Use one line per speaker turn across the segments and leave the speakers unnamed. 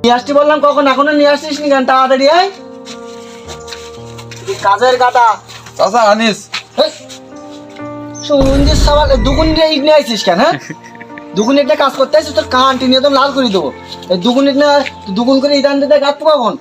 নিয়ে আসছি বললাম কখন, এখনো নিয়ে আসছিস নি কেন? তাড়াতাড়ি আয়। কাজের কাটা
চাচা আনিস
শুনছিস সবার দুগুণ দিয়ে ইট নিয়ে আসছিস কেন? হ্যাঁ, দুগুণ একটা কাজ করতে আসছিস, তোর কান টিনে তো লাল করে দেবো। দুগুণ ইট না, দুগুণ করে ইট আনতে দেয় কাটবো কখন?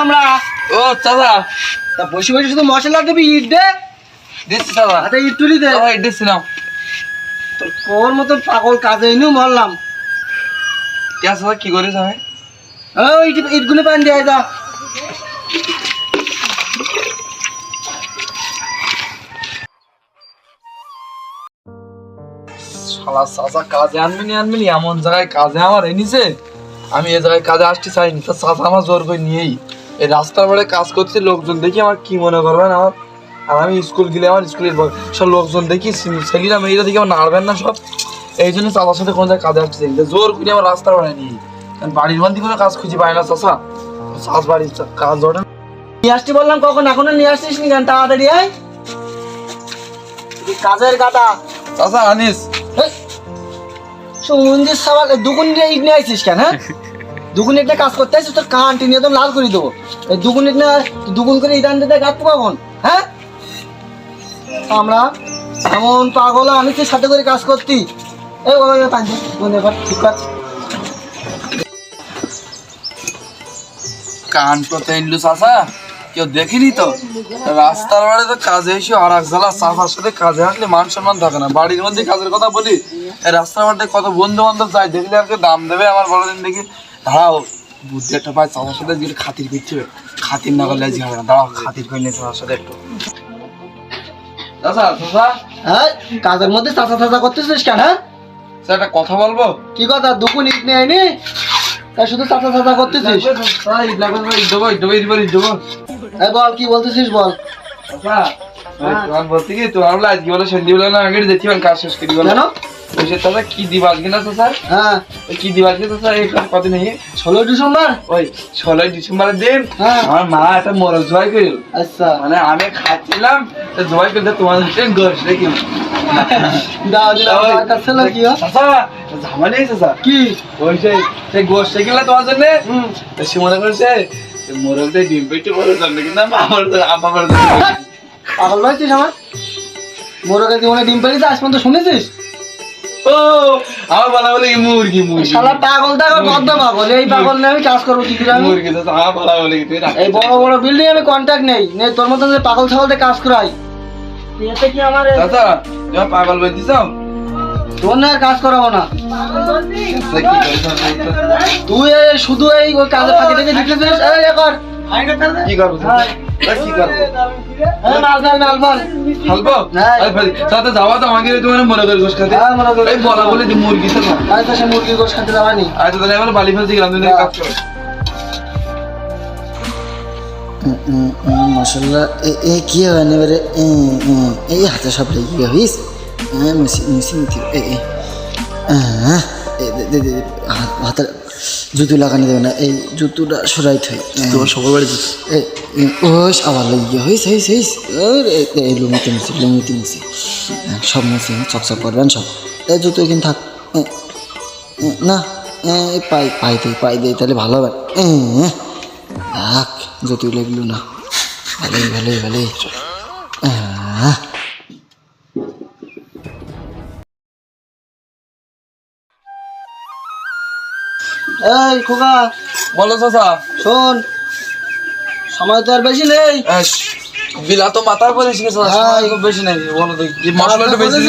আমরা
ও চাচা
তা বসে বসে শুধু মশলা দিবি, ইট দে।
দিচ্ছি চাচা।
আচ্ছা ইট তুলি দে।
ইট দিচ্ছি নাও।
তোর কোর মতন পাগল কাজে এনে মরলাম।
কে চাচা কি করিস আমি?
ইটগুলো পান দিয়ে যা।
শালা চাচা কাজে আনবিনি এমন জায়গায় কাজে আমার এনেছে, আমি এই জায়গায় কাজে আসতে চাইনি, তো চাচা আমার জোর করে নিয়েই এই রাস্তার বেড়ে কাজ করছি। লোকজন দেখি আমার কি মনে করবেন আমার, আর আমি স্কুল গেলে আমার স্কুলের সব লোকজন দেখি ছেলেরা মেয়েরা দেখি আমার নাড়বেন না সব। এই জন্য চাচার সাথে কোনো জায়গায় কাজে আসতে চাই, জোর করে আমার রাস্তার বেড়ায় নিয়ে বাড়ির বান্ধি কোনো কাজ খুঁজে পায় না চাচা। চাষ বাড়ির কাজ ধরেন
নিয়ে আসছি বললাম কখন, এখনো নিয়ে আসছিস নি কেন? তাড়াতাড়ি আয়। কাজের কাটা
চাচা আনিস
শুনছিস সবার দুগুণ দিয়ে ইট নিয়ে আসছিস কেন? হ্যাঁ, দুগুণ একটা কাজ করতে আসছিস, তোর কান টিনে তো লাল করে দেবো। দুগুণ ইট না, দুগুণ করে ইট আনতে দেয় কাটবো কখন? হ্যাঁ, আমরা এমন পাগল আমি তোর সাথে করে কাজ করতি। এই পাঞ্জি ঠিক আছে।
কান করতে এনলু চাচা, কেউ দেখিনি তো রাস্তার বাড়ি তো কাজে এসে আর এক জ্বালা। চাচার সাথে কাজে আসলে মান সম্মান থাকে না। বাড়ির মধ্যে কাজের কথা বলি, এই রাস্তার বাড়িতে কত বন্ধু বান্ধব যায়, দেখলে আর কেউ দাম দেবে আমার বড়দিন দেখি। দাঁড়াও বুদ্ধি একটা পায়, চাচার সাথে গেলে খাতির করছে, খাতির না করলে জি হবে না। দাঁড়াও খাতির করে নিয়ে চাচার সাথে একটু। চাচা চাচা
হ্যাঁ, কাজের মধ্যে চাচা চাচা করতেছিস কেন? হ্যাঁ,
স্যার একটা কথা বলবো।
কি কথা? দুগুণ ইট নিয়ে আইনি তাই শুধু চাচা চাচা করতেছিস? এই বল, কি বলতেছিস বল।
বলতে কি তোমার বলে আজকে বলে সন্ধ্যে না আগে দেখি কাজ শেষ করি বলে
কেন?
চাচা কি দিব আজকে না স্যার?
হ্যাঁ,
কি দিব আজকে স্যার? এই কদিন আগে
16 ডিসেম্বর।
ওই 16 ডিসেম্বরের দিন
হ্যাঁ।
আমার মা একটা মোরগ জবাই করল।
আচ্ছা,
মানে আমি খাচ্ছিলাম তো জবাই করতে তোমাদের গোশ রেখে
দাও দাও কাছে কি
চাচা ঝামেলা নেই চাচা।
কি
ওই সেই গোশ রেখে তোমার জন্য সে মনে করছে মোরগটা ডিম পেটে বড় জন্য, কিন্তু আমার
পাগল ভাইছিস আমার? মোরগে জীবনে ডিম পেড়েছে আজ পর্যন্ত শুনেছিস?
ও আমার বলা বলে মুরগি মুরগি
শালা পাগল দেখো, বদ্ধ পাগল। এই পাগল নিয়ে আমি কাজ করবো কি করে? আমি
মুরগি চাচা আমার বলা বলে কি তুই
এই বড় বড় বিল্ডিং আমি কন্ট্যাক্ট নেই নেই তোর মতন যে পাগল ছাগলতে কাজ করাই। এতে কি আমার
চাচা তুমি পাগল বলতে চাও?
তোর না আর কাজ করাবো না। তুই শুধু এই ওই কাজে ফাঁকি থেকে দিতেছিস। এই কর
কি করবো কি করবো
মাল মাল মাল মাল
হালবো চাচা যাওয়া তো আমাকে তোমার মনে করে গোশ খাতে এই বলা বলে যে মুরগি চাচা।
আচ্ছা, সে মুরগির গোশ খেতে যাবানি।
আচ্ছা তাহলে আমার বালি ফেলতে গেলাম, তুমি কাজ করো।
মশলা এ কি হয় এবারে? এই হাতে সব লেগে হইস। মিশি হাতে জুতো লাগানো দেবে না, এই জুতোটা সরাইতে হয়।
তোমার সবার বাড়ি
ওস আবার লেগে হইস হইস হইস। এই লুমিতে মুছি সব মুছি চকচক করবেন সব। এই জুতো কিন্তু থাক না, পাই দেয় তাহলে ভালো হবে। থাক জুতো লাগলো না, ভালোই
এই খোকা
বলো চাচা।
শোন, সময় তো আর বেশি নেই।
বিলা তো মাথার পরে শিখেছে, খুব বেশি নাই। বলো তো মশলাটা বেশি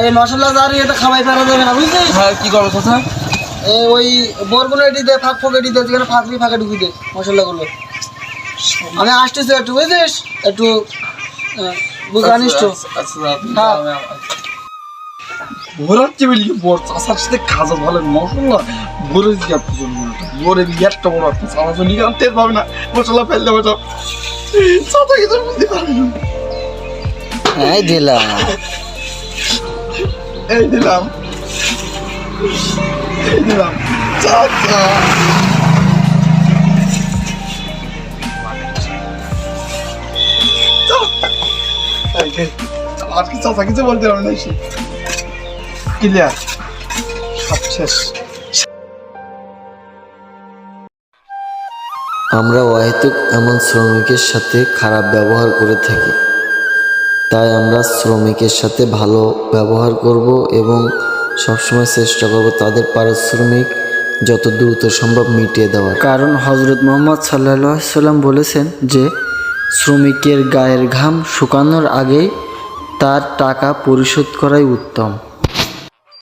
এই মশলা জারি এটা খাওয়াই পারা যাবে না, বুঝছিস?
হ্যাঁ কি করবো চাচা?
ওই বরগুনা এটি দে, ফাঁক ফোক এটি দে, যেখানে ফাঁকরি ফাঁকে ঢুকি দে মশলাগুলো। আমি আসতেছি একটু, বুঝছিস? একটু জানিস তো। হ্যাঁ
ভোরাচ্ছি বলি বড় চাষার সাথে খাজা ভালো মশলা ভরে দিয়া ভরে দিয়ে একটা বড় একটা চাষা চলি কারণ টের পাবে না মশলা ফেললে ওটা চাষা কিছু বুঝতে পারবে না।
এই দিলাম।
এই দিলাম এই দিলাম চাচা। আর কি চাচা কিছু বলতে পারবে না, ক্লিয়ার সব শেষ।
আমরা অহেতুক এমন শ্রমিকের সাথে খারাপ ব্যবহার করে থাকি, তাই আমরা শ্রমিকের সাথে ভালো ব্যবহার করব এবং সবসময় চেষ্টা করব তাদের পারিশ্রমিক যত দ্রুত সম্ভব মিটিয়ে দেওয়ার। কারণ হজরত মুহাম্মদ সাল্লাল্লাহু আলাইহি সাল্লাম বলেছেন যে শ্রমিকের গায়ের ঘাম শুকানোর আগেই তার টাকা পরিশোধ করাই উত্তম।